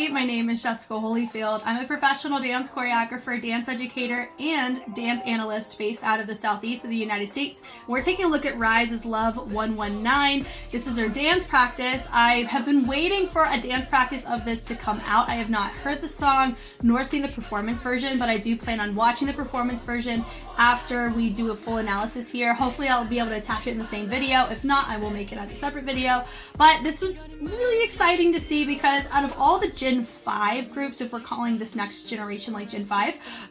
everybody. My name is Jessica Holyfield. I'm a professional dance choreographer, dance educator, and dance analyst based out of the southeast of the United States. We're taking a look at RIIZE's Love 119. This is their dance practice. I have been waiting for a dance practice of this to come out. I have not heard the song nor seen the performance version, but I do plan on watching the performance version after we do a full analysis here. Hopefully I'll be able to attach it in the same video. If not, I will make it as a separate video. But this was really exciting to see because out of all the Gen 5 groups, if we're calling this next generation like Gen 5,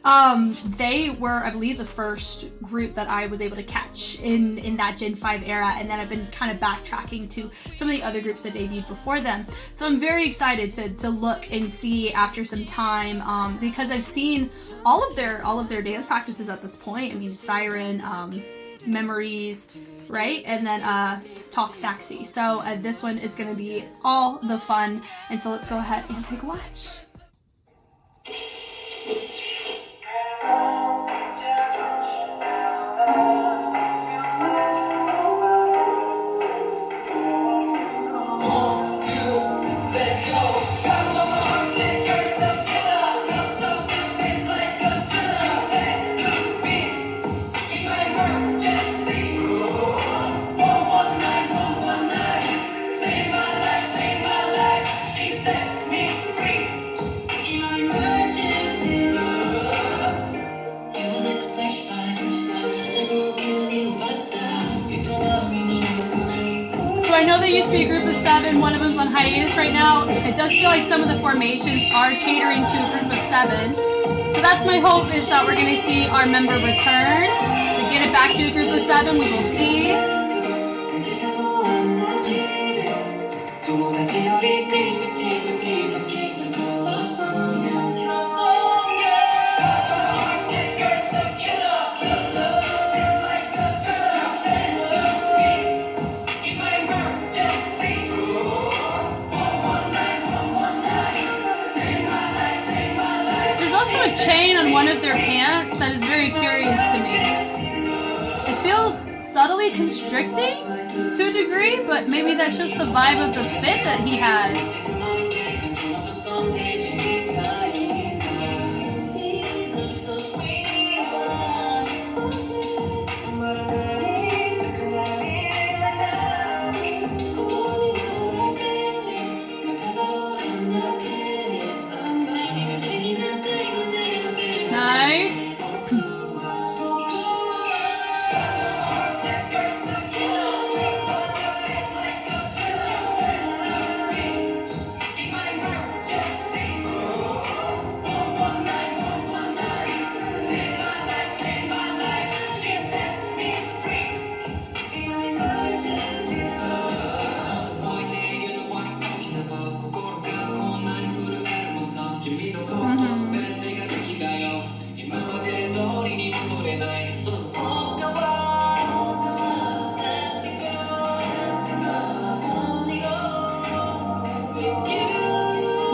they were, I believe, the first group that I was able to catch in that Gen 5 era, and then I've been kind of backtracking to some of the other groups that debuted before them. So I'm very excited to look and see after some time, because I've seen all of their dance practices at this point. I mean, Siren, Memories, right? And then Talk Sexy. So this one is going to be all the fun. And so let's go ahead and take a watch. I know they used to be a group of 7, one of them's on hiatus right now. It does feel like some of the formations are catering to a group of 7. So that's my hope, is that we're going to see our member return to get it back to a group of 7. We will see. A chain on one of their pants that is very curious to me. It feels subtly constricting to a degree, but maybe that's just the vibe of the fit that he has. Nice.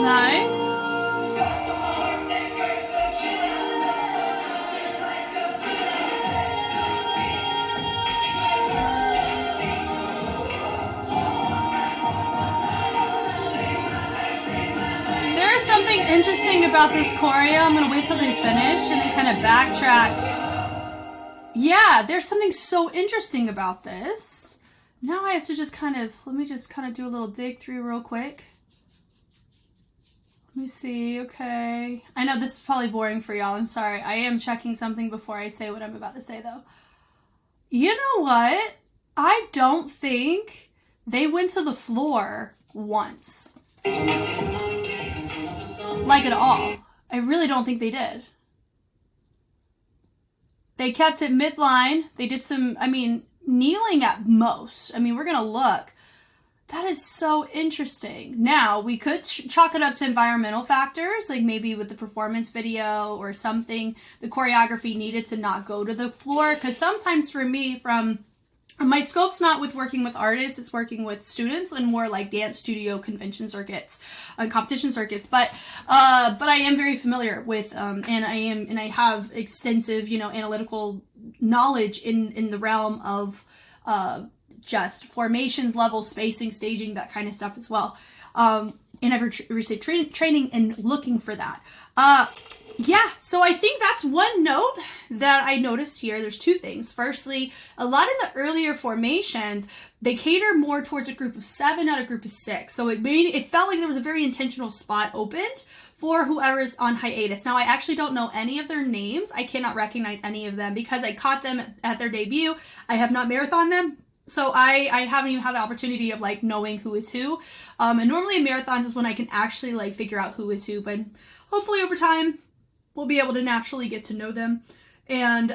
Nice. There is something interesting about this choreo. I'm gonna wait till they finish and then kind of backtrack. Yeah, there's something so interesting about this. Now I have to just let me just do a little dig through real quick. Let me see, okay. I know this is probably boring for y'all, I'm sorry. I am checking something before I say what I'm about to say though. You know what? I don't think they went to the floor once. Like at all. I really don't think they did. They kept it midline. They did some, kneeling at most. We're gonna look. That is so interesting. Now, we could chalk it up to environmental factors, like maybe with the performance video or something, the choreography needed to not go to the floor. Because sometimes for me, my scope's not with working with artists, it's working with students and more like dance studio convention circuits and competition circuits. But I am very familiar with, and I have extensive, analytical knowledge in the realm of, just formations, levels, spacing, staging, that kind of stuff as well. and I've received training in looking for that. Yeah, so I think that's one note that I noticed here. There's two things. Firstly, a lot of the earlier formations, they cater more towards a group of 7, not a group of 6. So it felt like there was a very intentional spot opened for whoever's on hiatus. Now, I actually don't know any of their names. I cannot recognize any of them because I caught them at their debut. I have not marathoned them. So I haven't even had the opportunity of like knowing who is who. And normally in marathons is when I can actually like figure out who is who, but hopefully over time, we'll be able to naturally get to know them. And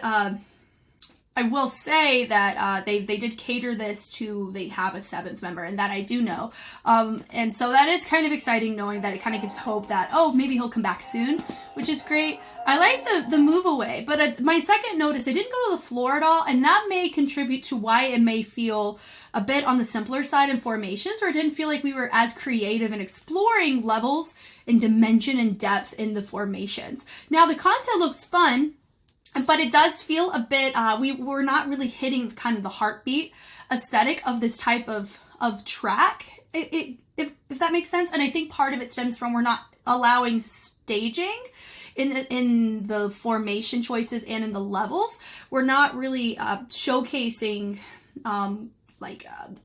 I will say that they did cater this to, they have a 7th member, and that I do know. And so that is kind of exciting knowing that it kind of gives hope that, oh, maybe he'll come back soon, which is great. I like the move away, but my second note is I didn't go to the floor at all, and that may contribute to why it may feel a bit on the simpler side in formations, or it didn't feel like we were as creative in exploring levels and dimension and depth in the formations. Now, the content looks fun, but it does feel a bit, we're not really hitting kind of the heartbeat aesthetic of this type of track, if that makes sense. And I think part of it stems from we're not allowing staging in the formation choices and in the levels. We're not really showcasing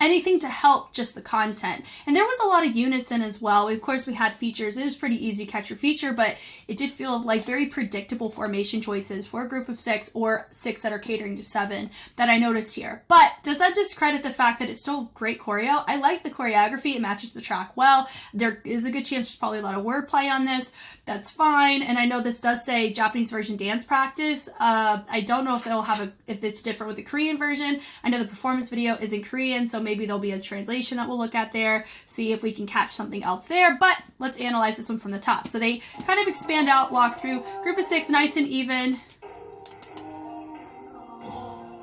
anything to help just the content. And there was a lot of unison as well. Of course, we had features. It was pretty easy to catch your feature, but it did feel like very predictable formation choices for a group of 6 or 6 that are catering to 7 that I noticed here. But does that discredit the fact that it's still great choreo? I like the choreography. It matches the track well. There is a good chance there's probably a lot of wordplay on this. That's fine. And I know this does say Japanese version dance practice. I don't know if if it's different with the Korean version. I know the performance video is in Korean, so maybe there'll be a translation that we'll look at there, see if we can catch something else there. But let's analyze this one from the top. So they kind of expand out, walk through, group of 6, nice and even.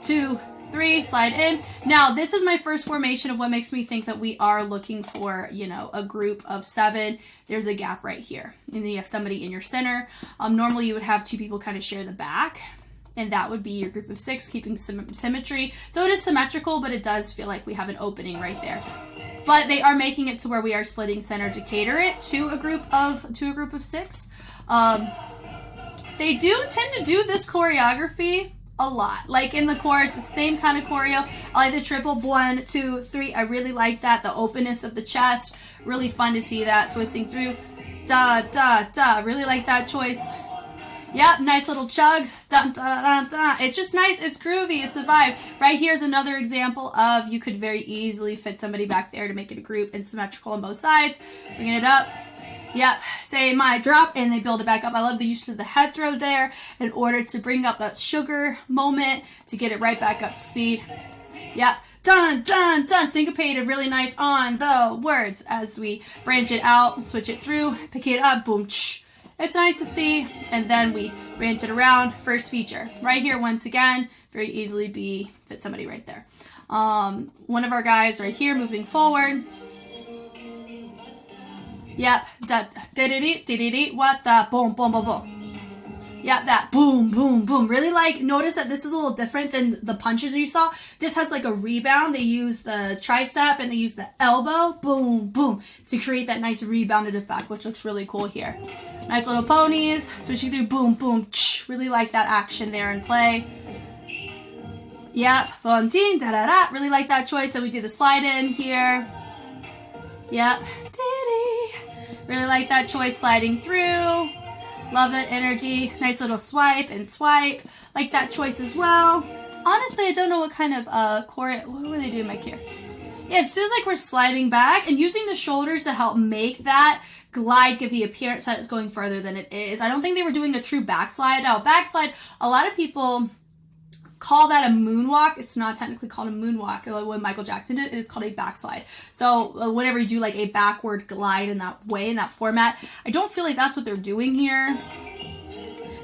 2, 3, slide in. Now, this is my first formation of what makes me think that we are looking for, a group of 7. There's a gap right here. And then you have somebody in your center. Normally, you would have 2 people kind of share the back. And that would be your group of 6, keeping symmetry. So it is symmetrical, but it does feel like we have an opening right there. But they are making it to where we are splitting center to cater it to a group of 6. They do tend to do this choreography a lot. Like in the chorus, the same kind of choreo. I like the triple 1, 2, 3. I really like that. The openness of the chest. Really fun to see that twisting through. Da, da, da. Really like that choice. Yep, nice little chugs. Dun, dun, dun, dun. It's just nice. It's groovy. It's a vibe. Right here is another example of you could very easily fit somebody back there to make it a group and symmetrical on both sides. Bringing it up. Yep, say my drop, and they build it back up. I love the use of the head throw there in order to bring up that sugar moment to get it right back up to speed. Yep, dun, dun, dun, syncopated, really nice on the words as we branch it out, switch it through, pick it up, boom, ch. It's nice to see, and then we branch it around. First feature, right here once again, very easily fit somebody right there. One of our guys right here moving forward. Yep, that did what the boom, boom, boom, boom. Yep, that boom, boom, boom. Really notice that this is a little different than the punches you saw. This has like a rebound. They use the tricep and they use the elbow, boom, boom, to create that nice rebounded effect, which looks really cool here. Nice little ponies, switching through, boom, boom, ch. Really like that action there in play. Yep, boom, ding, da da da. Really like that choice. So we do the slide in here. Yep, diddy. Really like that choice sliding through. Love that energy. Nice little swipe and swipe. Like that choice as well. Honestly, I don't know what kind of what were they doing back here? Yeah, it feels like we're sliding back and using the shoulders to help make that glide give the appearance that it's going further than it is. I don't think they were doing a true backslide. Now, backslide, a lot of people call that a moonwalk. It's not technically called a moonwalk. When Michael Jackson did it, it's called a backslide. So whenever you do like a backward glide in that way, in that format, I don't feel like that's what they're doing here.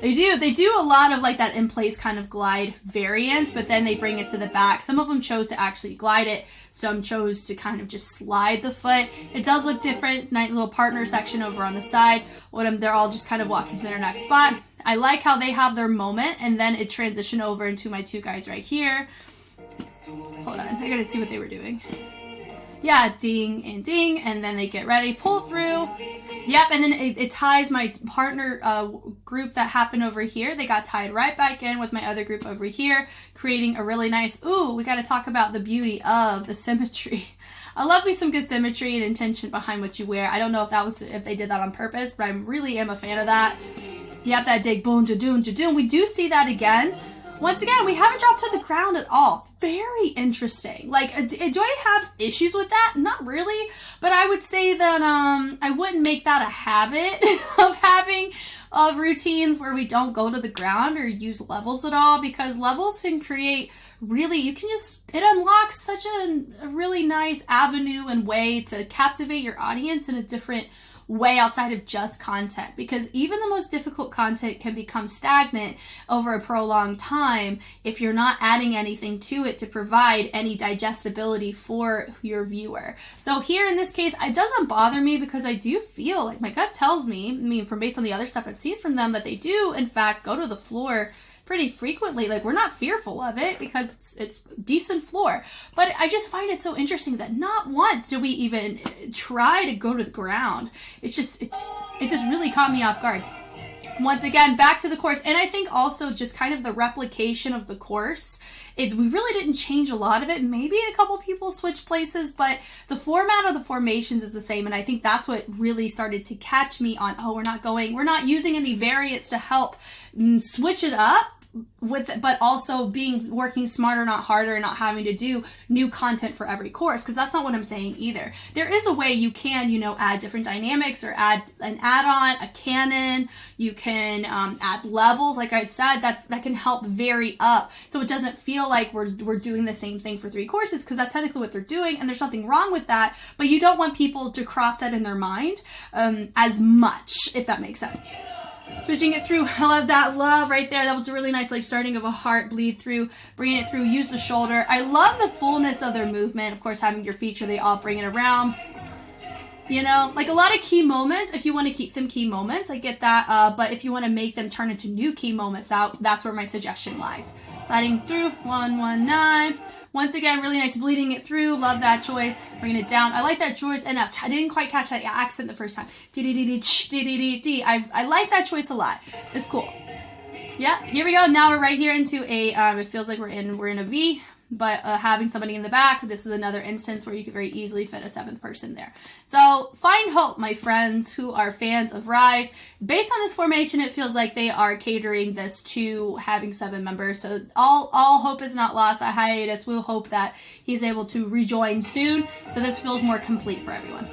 They do a lot of like that in place kind of glide variants, but then they bring it to the back. Some of them chose to actually glide it. Some chose to kind of just slide the foot. It does look different. It's a nice little partner section over on the side. They're all just kind of walking to their next spot. I like how they have their moment, and then it transitioned over into my 2 guys right here. Hold on, I gotta see what they were doing. Yeah, ding and ding, and then they get ready, pull through. Yep, and then it ties my partner group that happened over here. They got tied right back in with my other group over here, creating a really nice, ooh, we got to talk about the beauty of the symmetry. I love me some good symmetry and intention behind what you wear. I don't know if they did that on purpose, but I really am a fan of that. Yep, that dig, boom, da-doom, da-doom. We do see that again. Once again, we haven't dropped to the ground at all. Very interesting. Like, do I have issues with that? Not really. But I would say that I wouldn't make that a habit of having routines where we don't go to the ground or use levels at all, because levels can create really, it unlocks such a really nice avenue and way to captivate your audience in a different way outside of just content, because even the most difficult content can become stagnant over a prolonged time if you're not adding anything to it to provide any digestibility for your viewer. So here in this case, it doesn't bother me because I do feel like my gut tells me, I mean, from based on the other stuff I've seen from them, that they do in fact go to the floor pretty frequently. Like, we're not fearful of it because it's decent floor. But I just find it so interesting that not once do we even try to go to the ground. It's just really caught me off guard. Once again, back to the course. And I think also just kind of the replication of the course. We really didn't change a lot of it. Maybe a couple people switched places, but the format of the formations is the same. And I think that's what really started to catch me on, oh, we're not using any variants to help switch it up but also working smarter, not harder, and not having to do new content for every course, because that's not what I'm saying either. There is a way you can, add different dynamics or add an add-on, a canon. You can add levels, like I said, that can help vary up, so it doesn't feel like we're doing the same thing for 3 courses, because that's technically what they're doing, and there's nothing wrong with that. But you don't want people to cross that in their mind as much, if that makes sense. Switching it through, I love that love right there. That was a really nice, like, starting of a heart, bleed through, bringing it through, use the shoulder. I love the fullness of their movement. Of course, having your feature, they all bring it around. Like a lot of key moments, if you want to keep them key moments, I get that. But if you want to make them turn into new key moments, that's where my suggestion lies. Sliding through, 119. Once again, really nice bleeding it through. Love that choice. Bringing it down. I like that choice enough. I didn't quite catch that accent the first time. I like that choice a lot. It's cool. Yeah, here we go. Now we're right here into a, it feels like we're in a V, but having somebody in the back, this is another instance where you could very easily fit a 7th person there. So find hope, my friends who are fans of RIIZE. Based on this formation, it feels like they are catering this to having 7 members. So all hope is not lost. At hiatus, we'll hope that he's able to rejoin soon, so this feels more complete for everyone.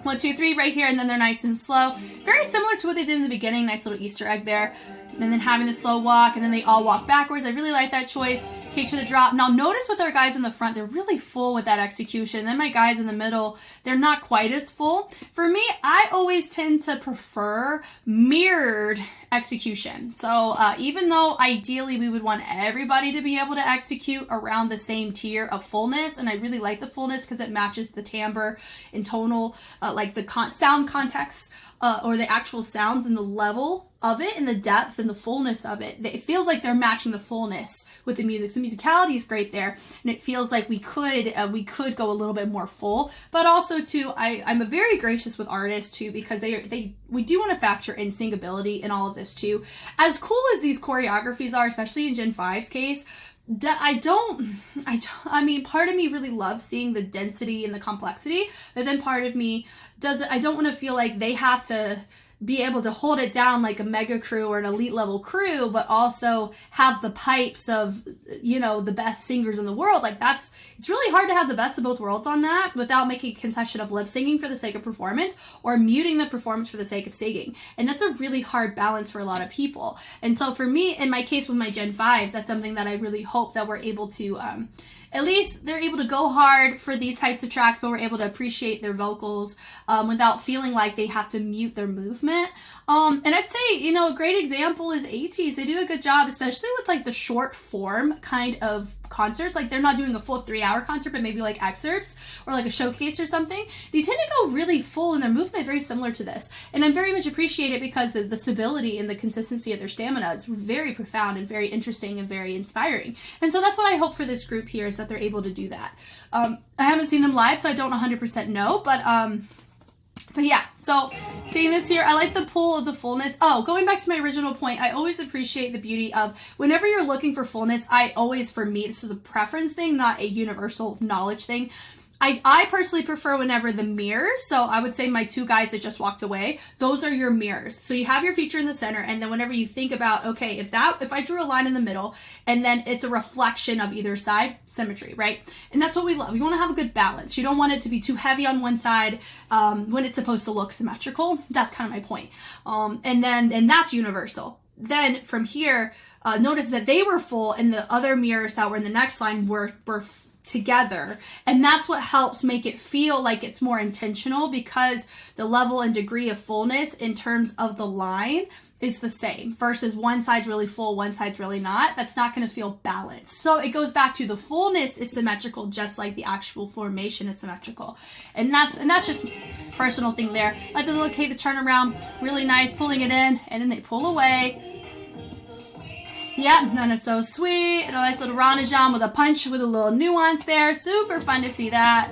1, 2, 3 right here, and then they're nice and slow. Very similar to what they did in the beginning. Nice little Easter egg there. And then having the slow walk, and then they all walk backwards. I really like that choice. K to the drop. Now notice with our guys in the front, they're really full with that execution. And then my guys in the middle, they're not quite as full. For me, I always tend to prefer mirrored execution. So even though ideally we would want everybody to be able to execute around the same tier of fullness, and I really like the fullness because it matches the timbre and tonal, like the sound context, or the actual sounds and the level of it and the depth and the fullness of it. It feels like they're matching the fullness with the music. So the musicality is great there, and it feels like we could go a little bit more full. But also too, I'm a very gracious with artists too, because we do want to factor in singability in all of this too. As cool as these choreographies are, especially in Gen 5's case, that I mean, part of me really loves seeing the density and the complexity, but then part of me I don't want to feel like they have to be able to hold it down like a mega crew or an elite level crew, but also have the pipes of, the best singers in the world. Like it's really hard to have the best of both worlds on that without making a concession of lip singing for the sake of performance or muting the performance for the sake of singing. And that's a really hard balance for a lot of people. And so for me, in my case with my Gen 5s, that's something that I really hope that we're able to, at least they're able to go hard for these types of tracks, but we're able to appreciate their vocals without feeling like they have to mute their movement movement. And I'd say, you know, a great example is ATEEZ. They do a good job, especially with like the short form kind of concerts. Like they're not doing a full 3-hour concert, but maybe like excerpts or like a showcase or something. They tend to go really full in their movement, very similar to this. And I very much appreciate it because the stability and the consistency of their stamina is very profound and very interesting and very inspiring. And so that's what I hope for this group here, is that they're able to do that. I haven't seen them live, so I don't 100% know, but yeah, so seeing this here, I like the pull of the fullness. Oh, going back to my original point, I always appreciate the beauty of whenever you're looking for fullness, for me, this is a preference thing, not a universal knowledge thing. I personally prefer whenever the mirrors, so I would say my 2 guys that just walked away, those are your mirrors. So you have your feature in the center, and then whenever you think about, okay, if I drew a line in the middle, and then it's a reflection of either side, symmetry, right? And that's what we love. We want to have a good balance. You don't want it to be too heavy on one side when it's supposed to look symmetrical. That's kind of my point. And that's universal. Then from here, notice that they were full, and the other mirrors that were in the next line were together, and that's what helps make it feel like it's more intentional, because the level and degree of fullness in terms of the line is the same versus one side's really full, one side's really not. That's not going to feel balanced. So it goes back to the fullness is symmetrical, just like the actual formation is symmetrical. And that's just personal thing there. Like the little K, the turnaround, really nice, pulling it in, and then they pull away. Yep, that is so sweet. And a nice little Ranajan with a punch with a little nuance there. Super fun to see that.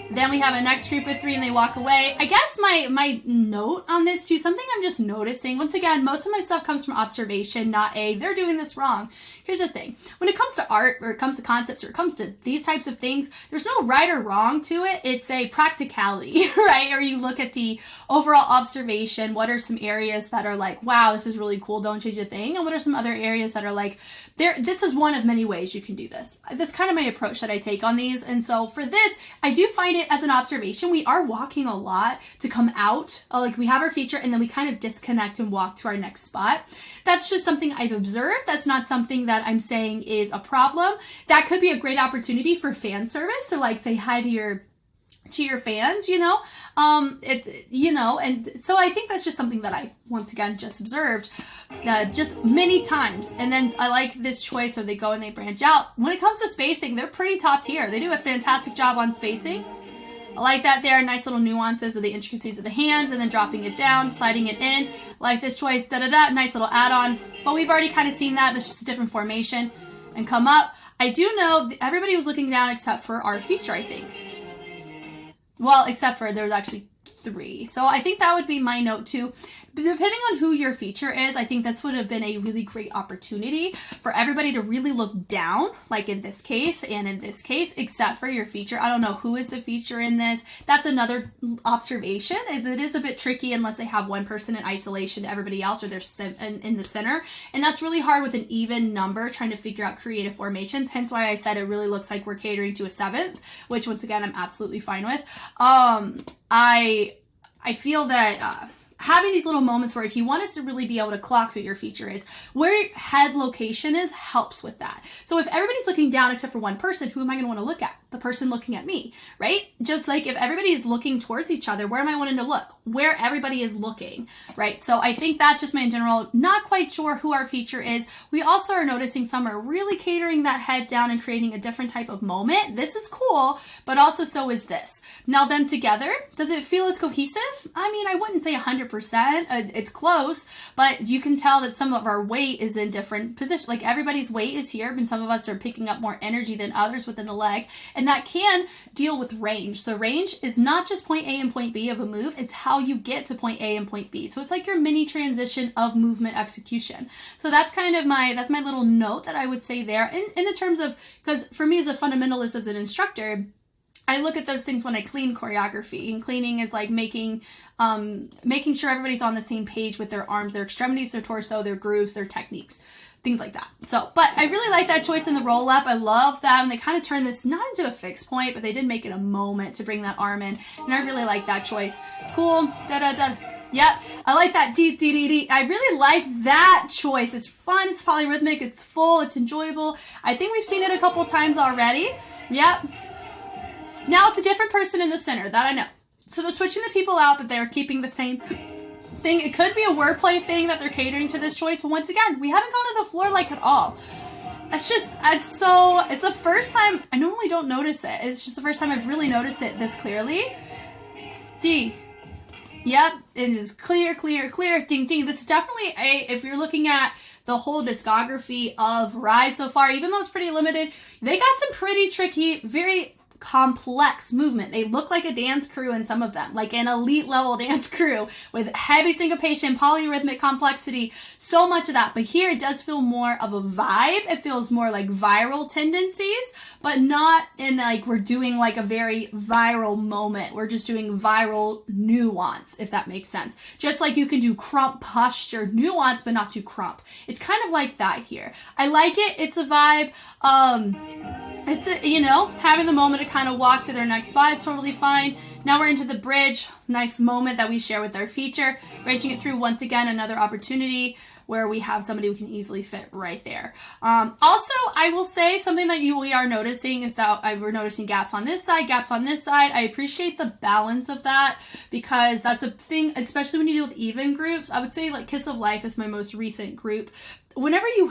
Then we have a next group of 3 and they walk away. I guess my note on this too, something I'm just noticing, once again, most of my stuff comes from observation, not they're doing this wrong. Here's the thing. When it comes to art, or it comes to concepts, or it comes to these types of things, there's no right or wrong to it. It's a practicality, right? Or you look at the overall observation. What are some areas that are like, wow, this is really cool, don't change a thing? And what are some other areas that are like, this is one of many ways you can do this. That's kind of my approach that I take on these. And so for this, I do find it as an observation. We are walking a lot to come out. Like we have our feature and then we kind of disconnect and walk to our next spot. That's just something I've observed. That's not something that I'm saying is a problem. That could be a great opportunity for fan service. So like say hi to your fans, you know, and so I think that's just something that I, once again, just observed just many times. And then I like this choice where they go and they branch out. When it comes to spacing, they're pretty top tier. They do a fantastic job on spacing. I like that there. Nice little nuances of the intricacies of the hands and then dropping it down, sliding it in. Like this choice, nice little add-on. But we've already kind of seen that, but it's just a different formation. And come up. I do know everybody was looking down except for our feature, I think. Well, except for there's actually 3. So I think that would be my note too. Depending on who your feature is, I think this would have been a really great opportunity for everybody to really look down, like in this case and in this case, except for your feature. I don't know who is the feature in this. That's another observation, is it is a bit tricky unless they have one person in isolation to everybody else or they're in the center. And that's really hard with an even number, trying to figure out creative formations. Hence why I said it really looks like we're catering to a 7th, which once again, I'm absolutely fine with. I feel that having these little moments where if you want us to really be able to clock who your feature is, where your head location is helps with that. So if everybody's looking down except for one person, who am I going to want to look at? The person looking at me, right? Just like if everybody is looking towards each other, where am I wanting to look? Where everybody is looking, right? So I think that's just my general, not quite sure who our feature is. We also are noticing some are really catering that head down and creating a different type of moment. This is cool, but also so is this. Now them together, does it feel as cohesive? I mean, I wouldn't say 100%. It's close, but you can tell that some of our weight is in different positions. Like everybody's weight is here, and some of us are picking up more energy than others within the leg. And that can deal with range. The range is not just point A and point B of a move, it's how you get to point A and point B. So it's like your mini transition of movement execution. So that's kind of my little note that I would say there in the terms of, because for me as a fundamentalist, as an instructor, I look at those things when I clean choreography, and cleaning is like making sure everybody's on the same page with their arms, their extremities, their torso, their grooves, their techniques, things like that. So, but I really like that choice in the roll up. I love that. And they kind of turned this not into a fixed point, but they did make it a moment to bring that arm in. And I really like that choice. It's cool. Da-da-da. Yep. I like that. D-D-D-D. I really like that choice. It's fun. It's polyrhythmic. It's full. It's enjoyable. I think we've seen it a couple times already. Yep. Now it's a different person in the center. That I know. So they're switching the people out, but they're keeping the same thing. It could be a wordplay thing that they're catering to this choice, but once again, we haven't gone to the floor like at all. It's the first time, I normally don't notice it. It's just the first time I've really noticed it this clearly. D. Yep, it is clear, clear, clear. Ding, ding. This is definitely if you're looking at the whole discography of RIIZE so far, even though it's pretty limited, they got some pretty tricky, very complex movement. They look like a dance crew in some of them, like an elite level dance crew with heavy syncopation, polyrhythmic complexity, so much of that. But here it does feel more of a vibe. It feels more like viral tendencies, but not in like we're doing like a very viral moment. We're just doing viral nuance, if that makes sense. Just like you can do crump posture nuance, but not too crump. It's kind of like that here. I like it. It's a vibe. It's a, you know, having the moment to kind of walk to their next spot is totally fine. Now we're into the bridge. Nice moment that we share with our feature. Bridging it through, once again, another opportunity where we have somebody who can easily fit right there. Also, I will say something that we are noticing is that we're noticing gaps on this side, gaps on this side. I appreciate the balance of that because that's a thing, especially when you deal with even groups. I would say like Kiss of Life is my most recent group. Whenever you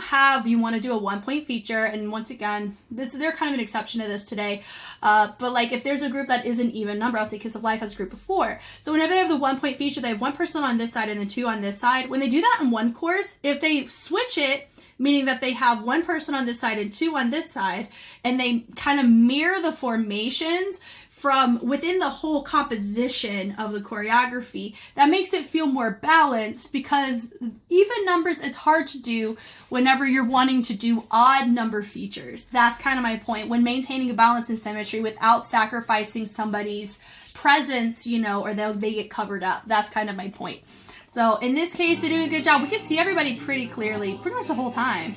want to do a 1-point feature, and once again, they're kind of an exception to this today, but like if there's a group that is an even number, I'll say Kiss of Life has a group of 4. So whenever they have the 1-point feature, they have 1 person on this side and then 2 on this side. When they do that in one course, if they switch it, meaning that they have 1 person on this side and 2 on this side, and they kind of mirror the formations from within the whole composition of the choreography, that makes it feel more balanced, because even numbers, it's hard to do whenever you're wanting to do odd number features. That's kind of my point, when maintaining a balance and symmetry without sacrificing somebody's presence, you know, or they get covered up. That's kind of my point. So in this case, they're doing a good job. We can see everybody pretty clearly, pretty much the whole time.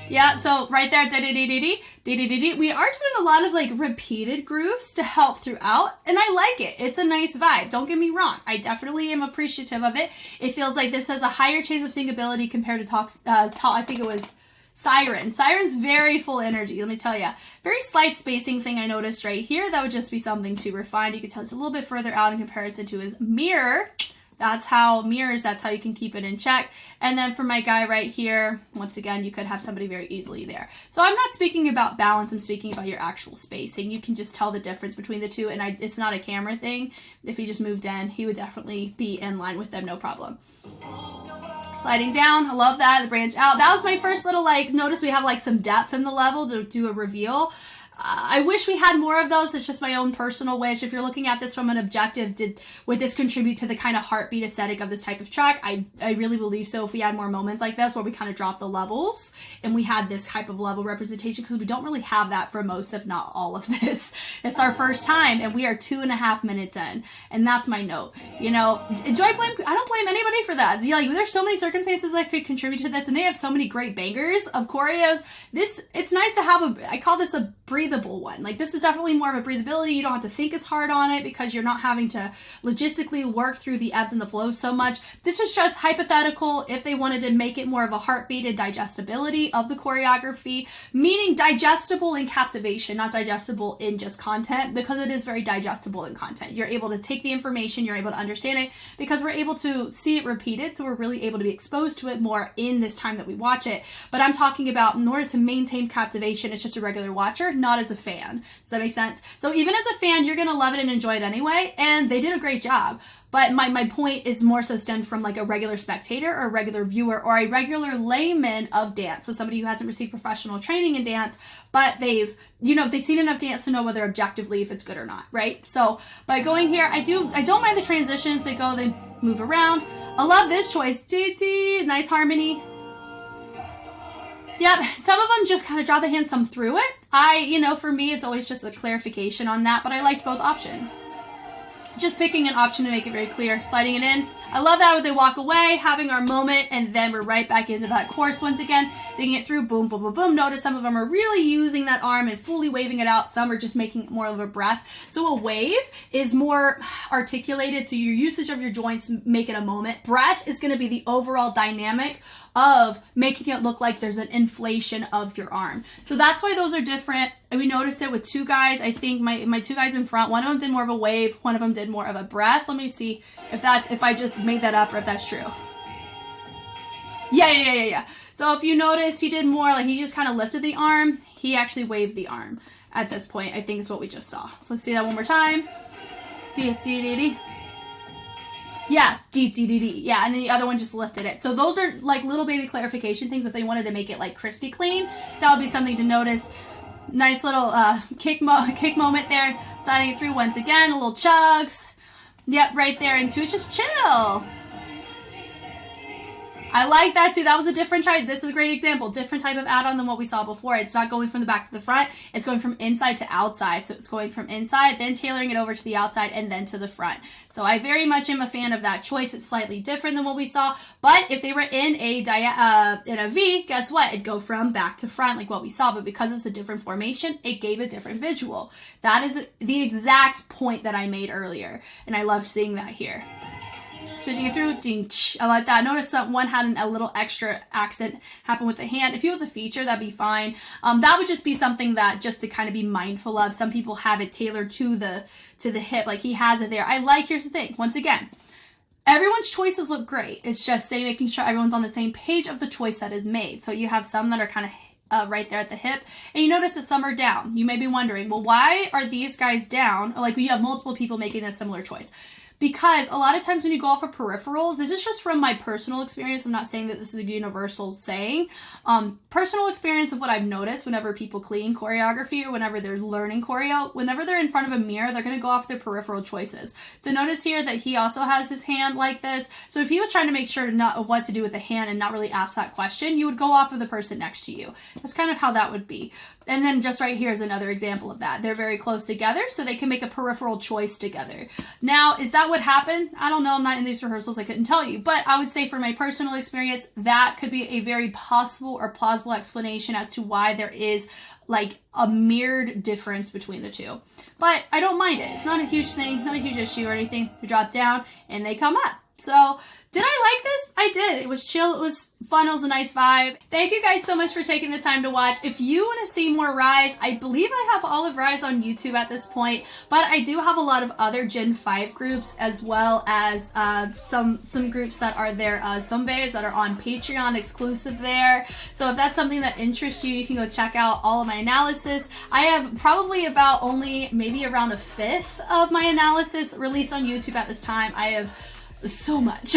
Yeah, so right there, we are doing a lot of like repeated grooves to help throughout, and I like it. It's a nice vibe. Don't get me wrong. I definitely am appreciative of it. It feels like this has a higher chance of singability compared to I think it was Siren. Siren's very full energy, let me tell you. Very slight spacing thing I noticed right here. That would just be something to refine. You can tell it's a little bit further out in comparison to his mirror. That's how mirrors, that's how you can keep it in check. And then for my guy right here, once again, you could have somebody very easily there. So I'm not speaking about balance, I'm speaking about your actual spacing. You can just tell the difference between the two, and it's not a camera thing. If he just moved in, he would definitely be in line with them, no problem. Sliding down, I love that, the branch out. That was my first little, like, notice we have like some depth in the level to do a reveal. I wish we had more of those. It's just my own personal wish. If you're looking at this from an objective, would this contribute to the kind of heartbeat aesthetic of this type of track? I really believe so. If we had more moments like this where we kind of drop the levels and we had this type of level representation, because we don't really have that for most, if not all of this. It's our first time, and we are 2.5 minutes in, and that's my note. You know, I don't blame anybody for that. Yeah, like, there's so many circumstances that could contribute to this, and they have so many great bangers of choreos. It's nice to have I call this a breathable one. Like, this is definitely more of a breathability. You don't have to think as hard on it because you're not having to logistically work through the ebbs and the flows so much. This is just hypothetical if they wanted to make it more of a heartbeat and digestibility of the choreography, meaning digestible in captivation, not digestible in just content, because it is very digestible in content. You're able to take the information, you're able to understand it, because we're able to see it repeated, so we're really able to be exposed to it more in this time that we watch it. But I'm talking about, in order to maintain captivation, it's just a regular watcher, not as a fan. Does that make sense? So even as a fan, you're going to love it and enjoy it anyway, and they did a great job. But my point is more so stemmed from like a regular spectator or a regular viewer or a regular layman of dance. So somebody who hasn't received professional training in dance, but they've seen enough dance to know whether objectively if it's good or not, right? So by going here, I don't mind the transitions. They move around. I love this choice. Nice harmony. Yep, some of them just kind of draw the hand, some through it. For me, it's always just a clarification on that, but I liked both options. Just picking an option to make it very clear, sliding it in. I love that when they walk away, having our moment, and then we're right back into that course once again, thinking it through, boom, boom, boom, boom. Notice some of them are really using that arm and fully waving it out. Some are just making it more of a breath. So a wave is more articulated, so your usage of your joints make it a moment. Breath is going to be the overall dynamic of making it look like there's an inflation of your arm. So that's why those are different. we noticed it with two guys. I think my two guys in front, one of them did more of a wave, one of them did more of a breath. Let me see if I just made that up or if that's true. Yeah. So if you notice, he did more, like he just kind of lifted the arm. He actually waved the arm at this point, I think is what we just saw. So let's see that one more time. Yeah, yeah, and then the other one just lifted it. So those are like little baby clarification things. If they wanted to make it like crispy clean, that would be something to notice. Nice little kick moment there, sliding it through once again, a little chugs. Yep, right there into it's just chill. I like that too. That was a different type. This is a great example. Different type of add-on than what we saw before. It's not going from the back to the front. It's going from inside to outside. So it's going from inside, then tailoring it over to the outside, and then to the front. So I very much am a fan of that choice. It's slightly different than what we saw. But if they were in a V, guess what? It'd go from back to front like what we saw. But because it's a different formation, it gave a different visual. That is the exact point that I made earlier. And I loved seeing that here. Switching it through, ding, I like that. Notice that one had a little extra accent happen with the hand. If it was a feature, that'd be fine. That would just be something that just to kind of be mindful of. Some people have it tailored to the hip, like he has it there. Here's the thing, once again, everyone's choices look great. It's just making sure everyone's on the same page of the choice that is made. So you have some that are kind of right there at the hip, and you notice that some are down. You may be wondering, well, why are these guys down? Like you have multiple people making a similar choice. Because a lot of times when you go off of peripherals, this is just from my personal experience. I'm not saying that this is a universal saying. Personal experience of what I've noticed whenever people clean choreography or whenever they're learning choreo, whenever they're in front of a mirror, they're going to go off their peripheral choices. So notice here that he also has his hand like this. So if he was trying to make sure of what to do with the hand and not really ask that question, you would go off of the person next to you. That's kind of how that would be. And then just right here is another example of that. They're very close together, so they can make a peripheral choice together. Now, is that what happened? I don't know. I'm not in these rehearsals. I couldn't tell you. But I would say for my personal experience, that could be a very possible or plausible explanation as to why there is like a mirrored difference between the two. But I don't mind it. It's not a huge thing, not a huge issue or anything. They drop down and they come up. So did I like this? I did. It was chill. It was fun. It was a nice vibe. Thank you guys so much for taking the time to watch. If you want to see more RIIZE, I believe I have all of RIIZE on YouTube at this point, but I do have a lot of other Gen 5 groups as well as some groups that are there, Zombies that are on Patreon exclusive there. So if that's something that interests you, you can go check out all of my analysis. I have probably about only maybe around a fifth of my analysis released on YouTube at this time. I have so much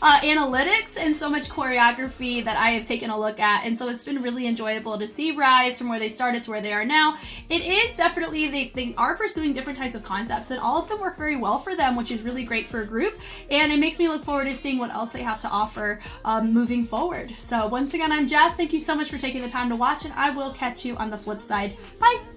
analytics and so much choreography that I have taken a look at, and so it's been really enjoyable to see RIIZE from where they started to where they are now. It is definitely, they are pursuing different types of concepts, and all of them work very well for them, which is really great for a group, and it makes me look forward to seeing what else they have to offer moving forward. So once again, I'm Jess. Thank you so much for taking the time to watch, and I will catch you on the flip side. Bye!